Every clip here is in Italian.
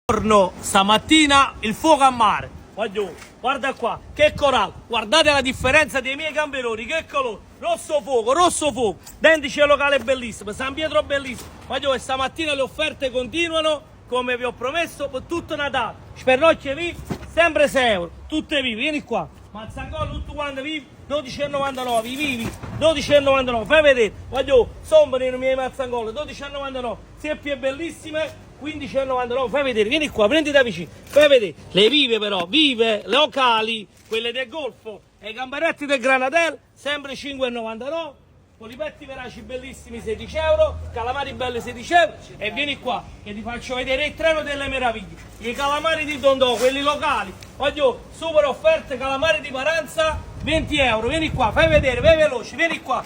Stamattina il fuoco a mare, guarda qua, che corallo, guardate la differenza dei miei gamberoni, che colore, rosso fuoco, Dendice locale bellissimo, San Pietro bellissimo, stamattina le offerte continuano, come vi ho promesso, per tutto Natale, spernocchie vivi, sempre 6 euro, tutte vive, vieni qua, Mazzangolo tutto quanto vivi, 12,99, vivi, 12,99, fai vedere, sono i miei mazzangolo, 12,99, siepi bellissime, 15,99, fai vedere, vieni qua, prendi da vicino, fai vedere, le vive però, vive, locali, quelle del Golfo e i gamberetti del Granadel, sempre 5,99, polipetti veraci bellissimi 16 euro, calamari belli 16 euro e vieni qua che ti faccio vedere il treno delle meraviglie, i calamari di Dondò, quelli locali, super offerte, calamari di Paranza, 20 euro, vieni qua, fai vedere, vai veloce, vieni qua,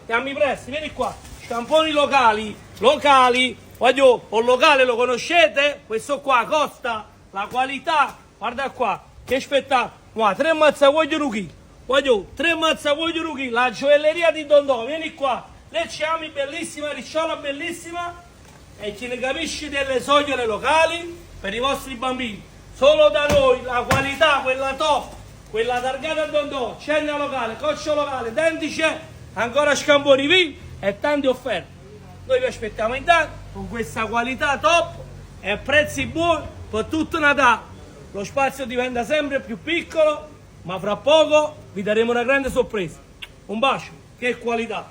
dammi presti, vieni qua, scamponi locali, un locale lo conoscete? Questo qua costa la qualità, guarda qua, che spettacolo, 3 mazzacuoio ruchi, 3 mazzacuoio ruchi, la gioielleria di Dondò, vieni qua, Lecce bellissima, ricciola bellissima e chi ne capisce delle soglie locali per i vostri bambini, solo da noi la qualità, quella top, quella targata a Dondò, cenna locale, coccio locale, Dendice, ancora scamponi vivi e tante offerte. Noi vi aspettiamo in tanto con questa qualità top e prezzi buoni per tutto Natale. Lo spazio diventa sempre più piccolo, ma fra poco vi daremo una grande sorpresa. Un bacio, che qualità!